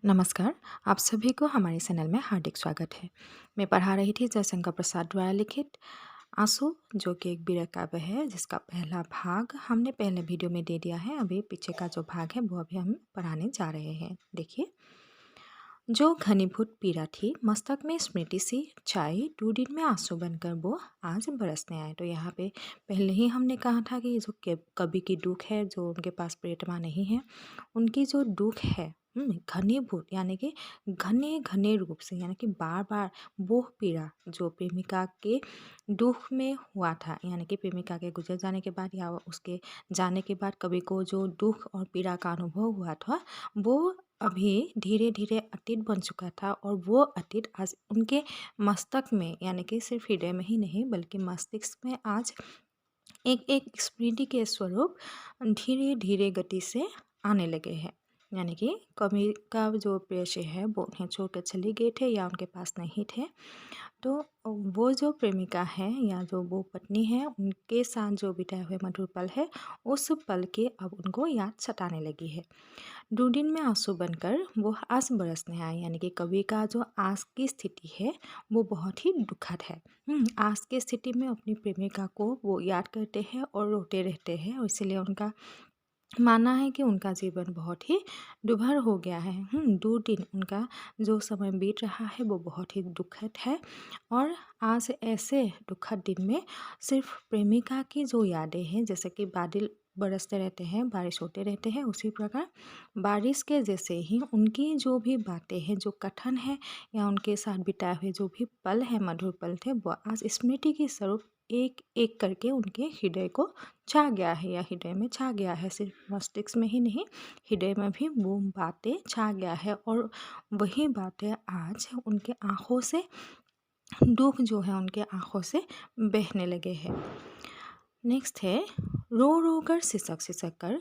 नमस्कार, आप सभी को हमारे चैनल में हार्दिक स्वागत है। मैं पढ़ा रही थी जयशंकर प्रसाद द्वारा लिखित आंसू, जो कि एक वीर काव्य है जिसका पहला भाग हमने पहले वीडियो में दे दिया है। अभी पीछे का जो भाग है वो अभी हम पढ़ाने जा रहे हैं। देखिए, जो घनीभूत पीड़ा थी मस्तक में स्मृति सी छाई, 2 दिन में आंसू बनकर वो आज बरसने आए। तो यहाँ पे पहले ही हमने कहा था कि जो कवि की दुख है, जो उनके पास प्रेरणा नहीं है, उनकी जो दुख है घनीभूत यानी कि घने घने रूप से, यानी कि बार बार वो पीड़ा जो प्रेमिका के दुख में हुआ था, यानी कि प्रेमिका के गुजर जाने के बाद या उसके जाने के बाद कवि को जो दुख और पीड़ा का अनुभव हुआ था, वो अभी धीरे धीरे अतीत बन चुका था। और वो अतीत आज उनके मस्तक में, यानी कि सिर्फ हृदय में ही नहीं बल्कि मस्तिष्क में आज एक एक स्मृति के स्वरूप धीरे धीरे गति से आने लगे हैं। यानी कि कवि का जो पेशे है वो उन्हें छोड़ कर चले गए थे या उनके पास नहीं थे। तो वो जो प्रेमिका है या जो वो पत्नी है, उनके साथ जो बिताए हुए मधुर पल है, उस पल की अब उनको याद सताने लगी है। 2 दिन में आंसू बनकर वो आज बरसने आए, यानी कि कवि का जो आज की स्थिति है वो बहुत ही दुखद है। आज की स्थिति में अपनी प्रेमिका को वो याद करते हैं और रोते रहते हैं, और इसीलिए उनका मानना है कि उनका जीवन बहुत ही दुभर हो गया है। 2 दिन उनका जो समय बीत रहा है वो बहुत ही दुखद है। और आज ऐसे दुखद दिन में सिर्फ प्रेमिका की जो यादें हैं, जैसे कि बादल बरसते रहते हैं, बारिश होते रहते हैं, उसी प्रकार बारिश के जैसे ही उनकी जो भी बातें हैं, जो कथन है या उनके साथ बिताए हुए जो भी पल है, मधुर पल थे, वो आज स्मृति के स्वरूप एक एक करके उनके हृदय को छा गया है या हृदय में छा गया है। सिर्फ मस्तिष्क में ही नहीं, हृदय में भी वो बातें छा गया है। और वही बातें आज उनके आँखों से, दुख जो है उनके आँखों से बहने लगे हैं। नेक्स्ट है, रो रो कर सिसक सिसक कर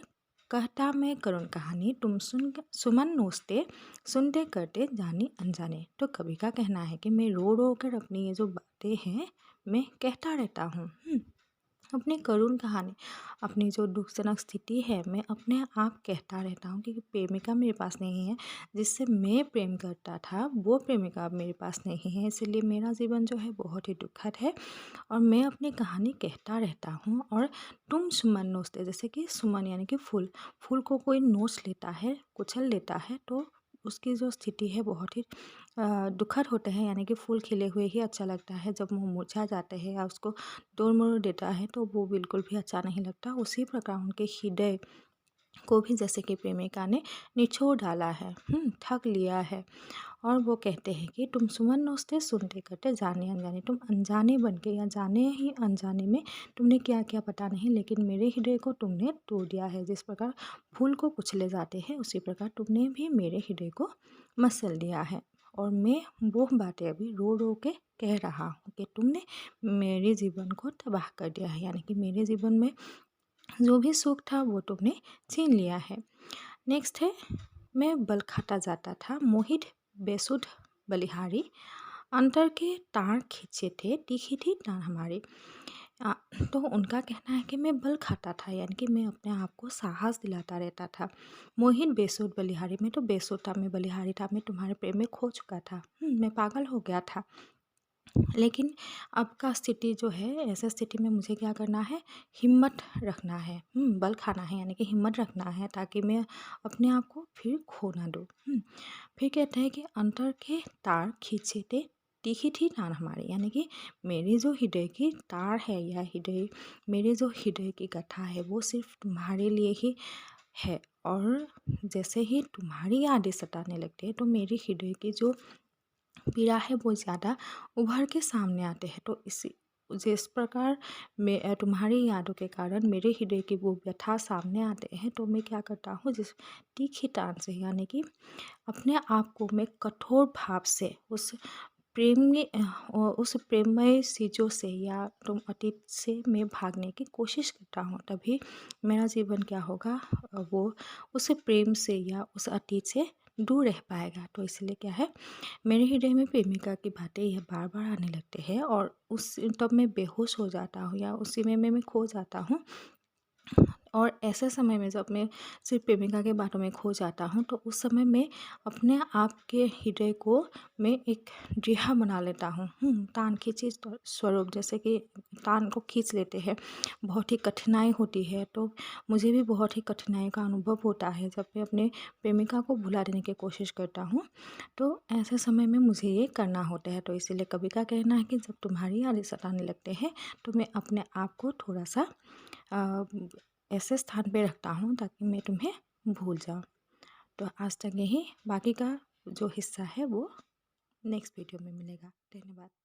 कहता मैं करुण कहानी, तुम सुमन नोचते सुनते करते जानी अनजाने। तो कवि का कहना है कि मैं रो रो कर अपनी ये जो बातें हैं मैं कहता रहता हूँ। अपनी करुण कहानी, अपनी जो दुखजनक स्थिति है, मैं अपने आप कहता रहता हूँ, क्योंकि प्रेमिका मेरे पास नहीं है। जिससे मैं प्रेम करता था वो प्रेमिका अब मेरे पास नहीं है, इसलिए मेरा जीवन जो है बहुत ही दुखद है। और मैं अपनी कहानी कहता रहता हूँ। और तुम सुमन नोचते, जैसे कि सुमन यानी कि फूल, फूल को कोई नोच लेता है, कुचल लेता है, तो उसकी जो स्थिति है बहुत ही दुखद होते हैं। यानी कि फूल खिले हुए ही अच्छा लगता है, जब वो मुरझा जाते हैं या उसको तोड़ मोड़ देता है तो वो बिल्कुल भी अच्छा नहीं लगता। उसी प्रकार उनके हृदय को भी जैसे कि प्रेमिका ने निचोड़ डाला है, ठग लिया है। और वो कहते हैं कि तुम सुमन नोचते सुनते करते जाने अनजाने, तुम अनजाने बन के या जाने ही अनजाने में तुमने क्या किया पता नहीं, लेकिन मेरे हृदय को तुमने तोड़ दिया है। जिस प्रकार फूल को कुचले जाते हैं, उसी प्रकार तुमने भी मेरे हृदय को मसल दिया है। और मैं वो बातें अभी रो रो के कह रहा हूँ कि तुमने मेरे जीवन को तबाह कर दिया है, यानी कि मेरे जीवन में जो भी सुख था वो तुमने छीन लिया है। नेक्स्ट है, मैं बल खाता जाता था मोहित बेसुध बलिहारी, अंतर के तार खींचे थे तीखी थी टान हमारी। आ, तो उनका कहना है कि मैं बल खाता था, यानी कि मैं अपने आप को साहस दिलाता रहता था। मोहित बेसुध बलिहारी, मैं तो बेसुध था, मैं बलिहारी था, मैं तुम्हारे प्रेम में खो चुका था, मैं पागल हो गया था। लेकिन अब का स्थिति जो है, ऐसा स्थिति में मुझे क्या करना है, हिम्मत रखना है, बल खाना है, यानी कि हिम्मत रखना है, ताकि मैं अपने आप को फिर खो ना दूँ। फिर कहते हैं कि अंतर के तार खींचे थे तीखी थी टान हमारे, यानी कि मेरी जो हृदय की तार है या हृदय, मेरे जो हृदय की कथा है वो सिर्फ तुम्हारे लिए ही है। और जैसे ही तुम्हारी यादें सताने लगती है तो मेरी हृदय की जो पीड़ा है वो ज़्यादा उभर के सामने आते हैं। तो इसी जिस प्रकार मैं तुम्हारी यादों के कारण मेरे हृदय की वो व्यथा सामने आते हैं, तो मैं क्या करता हूँ, जिस तीखी तान से, यानी कि अपने आप को मैं कठोर भाव से उस उस प्रेममय चीज़ों से या तुम अतीत से मैं भागने की कोशिश करता हूँ। तभी मेरा जीवन क्या होगा, वो उस प्रेम से या उस अतीत से दूर रह पाएगा। तो इसलिए क्या है, मेरे हृदय में प्रेमिका की बातें यह बार बार आने लगते हैं और उस तब मैं बेहोश हो जाता हूँ या उसी में मैं खो जाता हूँ। और ऐसे समय में जब मैं सिर्फ प्रेमिका के बातों में खो जाता हूँ, तो उस समय मैं अपने आप के हृदय को मैं एक रिहा बना लेता हूँ। तान खींची स्वरूप, जैसे कि तान को खींच लेते हैं। बहुत ही कठिनाई होती है, तो मुझे भी बहुत ही कठिनाई का अनुभव होता है जब मैं अपने प्रेमिका को भुला देने की कोशिश करता हूँ। तो ऐसे समय में मुझे ये करना होता है। तो इसीलिए कवि का कहना है कि जब तुम्हारी यादें सताने लगते हैं, तो मैं अपने आप को थोड़ा सा ऐसे स्थान पे रखता हूँ ताकि मैं तुम्हें भूल जाऊँ। तो आज तक यही, बाकी का जो हिस्सा है वो नेक्स्ट वीडियो में मिलेगा। धन्यवाद।